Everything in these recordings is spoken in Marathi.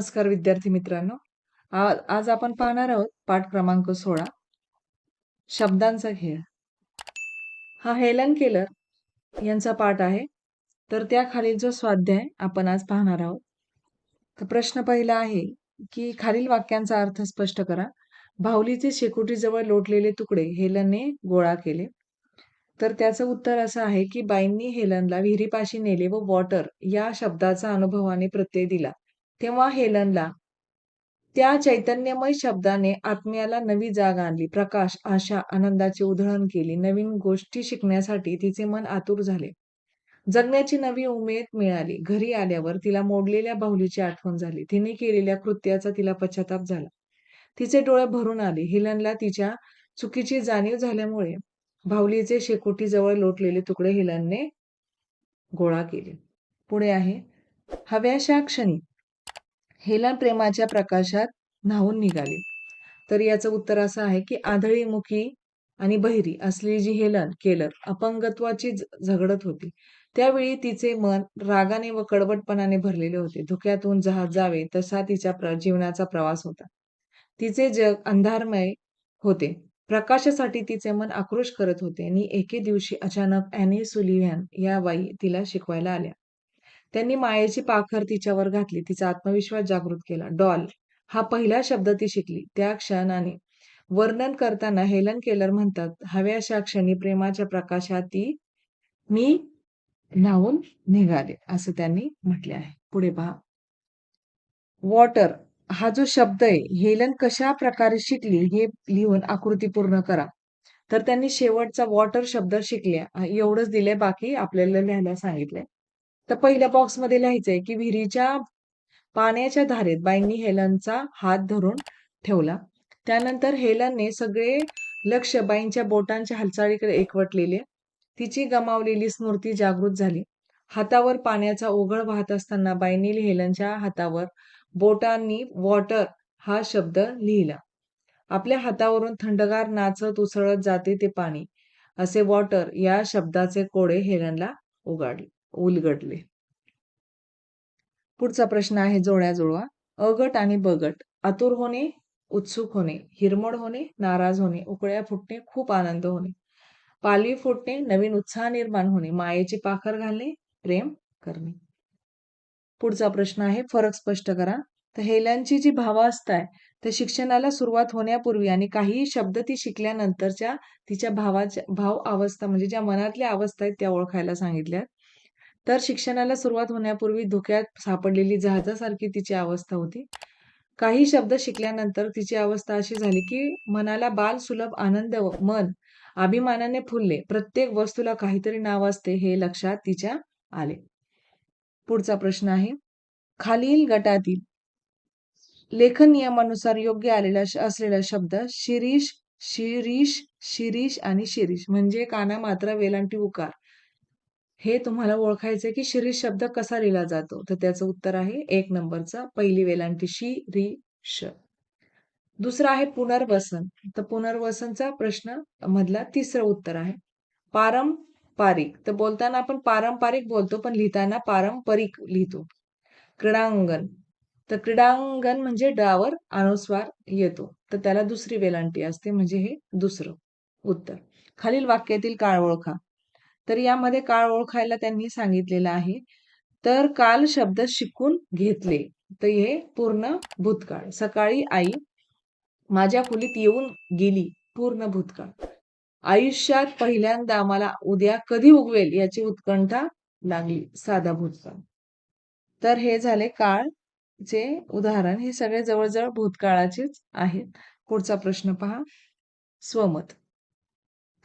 नमस्कार विद्यार्थी मित्रांनो. आज आपण पाहणार आहोत पाठ क्रमांक 16 शब्दांचा खेळ. हा हेलन केलर यांचा पाठ आहे. तर त्याखालील जो स्वाध्याय आपण आज पाहणार आहोत. तर प्रश्न पहिला आहे की खालील वाक्यांचा अर्थ स्पष्ट करा. बाहुलीचे शेकोटीजवळ लोटलेले तुकडे हेलनने गोळा केले. तर त्याचं उत्तर असं आहे की बाईंनी हेलनला विहिरीपाशी नेले व वॉटर या शब्दाचा अनुभवाने प्रत्यय दिला. तेव्हा हेलनला त्या चैतन्यमय शब्दाने आत्म्याला नवी जाग आणली. प्रकाश, आशा, आनंदाची उधळण केली. नवीन गोष्टी शिकण्यासाठी तिचे मन आतुर झाले. जगण्याची नवी उमेद मिळाली. घरी आल्यावर तिला मोडलेल्या बाहुलीची आठवण झाली. तिने केलेल्या कृत्याचा तिला पश्चाताप झाला. तिचे डोळे भरून आले. हेलनला तिच्या चुकीची जाणीव झाल्यामुळे बाहुलीचे शेकोटीजवळ लोटलेले तुकडे हेलनने गोळा केले. पुढे आहे हव्याशा क्षणी हेलन प्रेमाच्या प्रकाशात न्हाऊन निघाली. तर याचं उत्तर असं आहे की आंधळीमुखी आणि बहिरी असलेली जी हेलन केलर अपंगत्वाची झगडत होती. त्यावेळी तिचे मन रागाने व कडवटपणाने भरलेले होते. धुक्यातून जहाज जावे तसा तिच्या जीवनाचा प्रवास होता. तिचे जग अंधारमय होते. प्रकाशासाठी तिचे मन आक्रोश करत होते आणि एके दिवशी अचानक ॲनी सुलिव्हॅन या बाई तिला शिकवायला आल्या. त्यांनी मायेची पाखर तिच्यावर घातली. तिचा आत्मविश्वास जागृत केला. डॉल हा पहिला शब्द ती शिकली. त्या क्षणाने वर्णन करताना हेलन केलर म्हणतात, हव्याशा क्षणी प्रेमाच्या प्रकाशात ती मी न्हाऊन निघाले असं त्यांनी म्हटले आहे. पुढे पहा. वॉटर हा जो शब्द आहे हेलन कशा प्रकारे शिकली हे लिहून आकृती पूर्ण करा. तर त्यांनी शेवटचा वॉटर शब्द शिकल्या एवढंच दिलंय, बाकी आपल्याला लिहायला सांगितलंय. तर पहिल्या बॉक्समध्ये लिहायचंय की विहिरीच्या पाण्याच्या धारेत बाईंनी हेलनचा हात धरून ठेवला. त्यानंतर हेलनने सगळे लक्ष बाईंच्या बोटांच्या हालचालीकडे एकवटलेले. तिची गमावलेली स्मृती जागृत झाली. हातावर पाण्याचा ओघळ वाहत असताना बाईंनी हेलनच्या हातावर बोटांनी वॉटर हा शब्द लिहिला. आपल्या हातावरून थंडगार नाचत उसळत जाते ते पाणी असे वॉटर या शब्दाचे कोडे हेलनला उलगडले. पुढचा प्रश्न आहे जोड्या जुळवा. अ गट आणि ब गट. आतुर होणे, उत्सुक होणे, हिरमोड होणे, नाराज होणे, उकळ्या फुटणे, खूप आनंद होणे, पालवी फुटणे, नवीन उत्साह निर्माण होणे, मायेची पाखर घालणे, प्रेम करणे. पुढचा प्रश्न आहे फरक स्पष्ट करा. तर हेलनची जी भावावस्था आहे तर शिक्षणाला सुरुवात होण्यापूर्वी आणि काही शब्द ती शिकल्यानंतरच्या तिच्या भाव अवस्था म्हणजे ज्या मनातल्या अवस्था आहेत त्या ओळखायला सांगितल्या. तर शिक्षणाला सुरुवात होण्यापूर्वी धोक्यात सापडलेली जहाजासारखी तिची अवस्था होती. काही शब्द शिकल्यानंतर तिची अवस्था अशी झाली की मनाला बालसुलभ आनंद मन अभिमानाने फुलले. प्रत्येक वस्तूला काहीतरी नाव असते हे लक्षात तिच्या आले. पुढचा प्रश्न आहे खालील गटातील लेखन नियमानुसार योग्य असलेला शब्द शिरीष, शिरीष, शिरीष आणि शिरीष म्हणजे काना मात्रा वेलांटी उकार हे तुम्हाला ओळखायचंय की शिरीष शब्द कसा लिहिला जातो. तर त्याचं उत्तर आहे 1 नंबरचा पहिली वेलांटी शी री श. दुसरा आहे पुनर्वसन. तर पुनर्वसनचा प्रश्न मधला तिसरं उत्तर आहे. पारंपरिक तर बोलताना आपण पारंपरिक बोलतो पण लिहिताना पारंपरिक लिहितो. क्रीडांगण तर क्रीडांगण म्हणजे डावर अनुस्वार येतो तर त्याला दुसरी वेलांटी असते म्हणजे हे दुसरं उत्तर. खालील वाक्यातील काळ ओळखा. तर यामध्ये काळ ओळखायला त्यांनी सांगितलेलं आहे. तर काल शब्द शिकून घेतले तर हे पूर्ण भूतकाळ. सकाळी आई माझ्या खोलीत येऊन गेली पूर्ण भूतकाळ. आयुष्यात पहिल्यांदा मला उद्या कधी उगवेल याची उत्कंठा लागली साधा भूतकाळ. तर हे झाले काळचे उदाहरण. हे सगळे जवळजवळ भूतकाळाचेच आहेत. पुढचा प्रश्न पहा. स्वमत.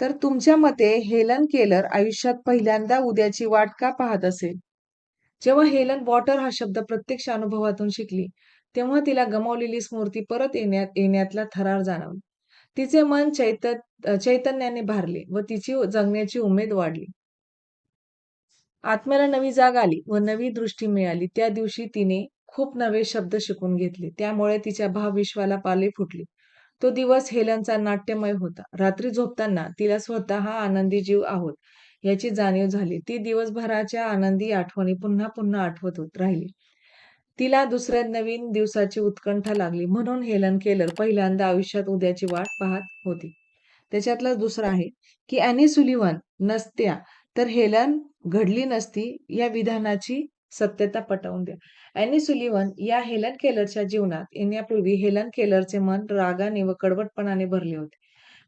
तर तुमच्या मते हेलन केलर आयुष्यात पहिल्यांदा उद्याची वाट का पाहत असेल? जेव्हा हेलन वॉटर हा शब्द प्रत्यक्ष अनुभवातून शिकली तेव्हा तिला गमावलेली स्मृती परत येण्यातला थरार जाणवला. तिचे मन चैतन्याने भारले व तिची जगण्याची उमेद वाढली. आत्म्याला नवी जाग आली व नवी दृष्टी मिळाली. त्या दिवशी तिने खूप नवे शब्द शिकून घेतले. त्यामुळे तिच्या भावविश्वाला पालवी फुटली. तो दिवस हेलनचा नाट्यमय होता. रात्री झोपताना तिला स्वतः आनंदी जीव आहोत याची जाणीव झाली. ती दिवसभराच्या आनंदी आठवणी पुन्हा पुन्हा आठवत राहिली. तिला दुसऱ्या नवीन दिवसाची उत्कंठा लागली म्हणून हेलन केलर पहिल्यांदा आयुष्यात उद्याची वाट पाहत होती. त्याच्यातला दुसरा आहे की ॲनी सुलिव्हन नसत्या तर हेलन घडली नसती या विधानाची सत्यता पटवून द्या. ॲनी सुलिव्हन या हेलन केलरच्या जीवनात येण्यापूर्वी हेलन केलरचे मन रागाने व कडवटपणाने भरले होते.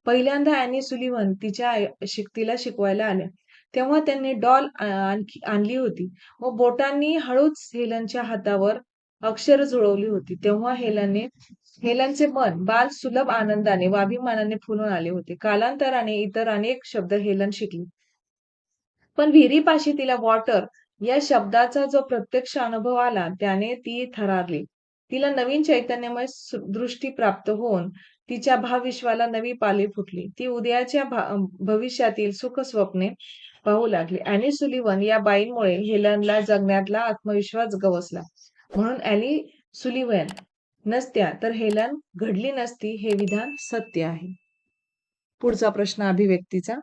पहिल्यांदा ॲनी सुलिव्हन तिला शिकवायला आल्या तेव्हा त्यांनी डॉल आणखी आणली होती व बोटांनी हळूच हेलनच्या हातावर अक्षर जुळवली होती. तेव्हा हेलनचे मन बाल सुलभ आनंदाने व अभिमानाने फुलून आले होते. कालांतराने इतर अनेक शब्द हेलन शिकली. पण विहिरीपाशी तिला वॉटर या शब्दाचा जो प्रत्यक्ष अनुभव आला त्याने ती थरारली. तिला नवीन चैतन्यमय दृष्टी प्राप्त होऊन तिच्या भावविश्वाला नवी पालवी फुटली. ती उद्याच्या भविष्यातील सुख स्वप्ने पाहू लागली. ॲनी सुलिव्हन या बाईंमुळे हेलनला जगण्यातला आत्मविश्वास गवसला. म्हणून ॲनी सुलिव्हन नसत्या तर हेलन घडली नसती हे विधान सत्य आहे. पुढचा प्रश्न अभिव्यक्तीचा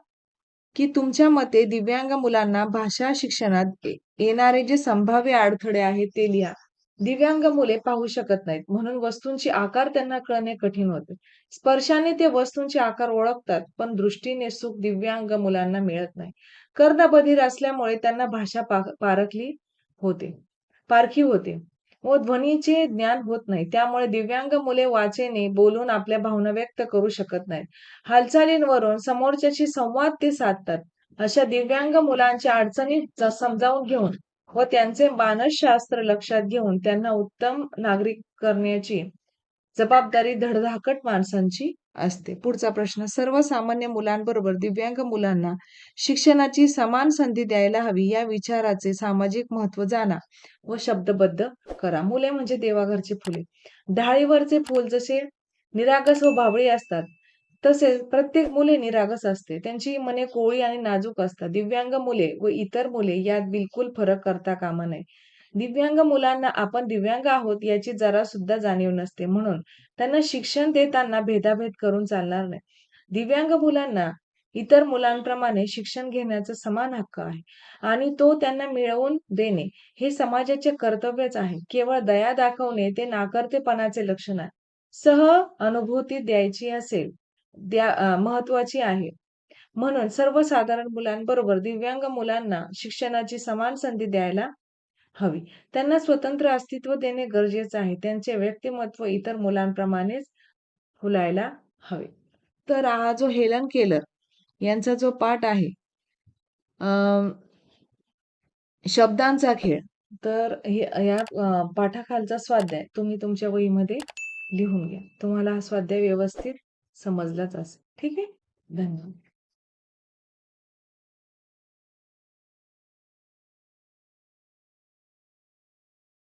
की तुमच्या मते दिव्यांग मुलांना भाषा शिक्षणात येणारे जे संभाव्य अडथळे आहेत ते लिहा. दिव्यांग मुले पाहू शकत नाहीत म्हणून वस्तूंचे आकार त्यांना कळणे कठीण होते. स्पर्शाने ते वस्तूंचे आकार ओळखतात पण दृष्टीने सुख दिव्यांग मुलांना मिळत नाही. कर्ण बधीर असल्यामुळे त्यांना भाषा पारखी होते व ध्वनीचे ज्ञान होत नाही. त्यामुळे दिव्यांग मुले वाचेने बोलून आपल्या भावना व्यक्त करू शकत नाहीत. हालचालींवरून समोरच्याशी संवाद ते साधतात. अशा दिव्यांग मुलांच्या अडचणी समजावून घेऊन व त्यांचे मानसशास्त्र लक्षात घेऊन त्यांना उत्तम नागरिक करण्याची जबाबदारी धडधाकट माणसांची असते. पुढचा प्रश्न सर्वसामान्य मुलांबरोबर दिव्यांग मुलांना शिक्षणाची समान संधी द्यायला हवी या विचाराचे सामाजिक महत्त्व जाणा व शब्दबद्ध करा. मुले म्हणजे देवाघरची फुले. ढाळीवरचे फूल जसे निरागस व बाभळी असतात तसेच प्रत्येक मुले निरागस असते. त्यांची मने कोवळी आणि नाजूक असतात. दिव्यांग मुले व इतर मुले यात बिलकुल फरक करता कामा नये. दिव्यांग मुलांना आपण दिव्यांग आहोत याची जरा सुद्धा जाणीव नसते म्हणून त्यांना शिक्षण देताना भेदाभेद करून चालणार नाही. दिव्यांग मुलांना इतर मुलांप्रमाणे शिक्षण घेण्याचा समान हक्क आहे आणि तो त्यांना मिळवून देणे हे समाजाचे कर्तव्यच आहे. केवळ दया दाखवणे ते नाकर्तेपणाचे लक्षण आहे. अनुभूती द्यायची असेल महत्वाची आहे. म्हणून सर्वसाधारण मुलांबरोबर दिव्यांग मुलांना शिक्षणाची समान संधी द्यायला हवी. त्यांना स्वतंत्र अस्तित्व देणे गरजेचे आहे. त्यांचे व्यक्तिमत्व इतर मुलांप्रमाणेच फुलायला हवे. तर हा जो हेलन केलर यांचा जो पाठ आहे शब्दांचा खेळ, तर या पाठाखालचा स्वाध्याय तुम्ही तुमच्या वहीमध्ये लिहून घ्या. तुम्हाला हा स्वाध्याय व्यवस्थित समजलाच असेल. ठीक आहे. धन्यवाद.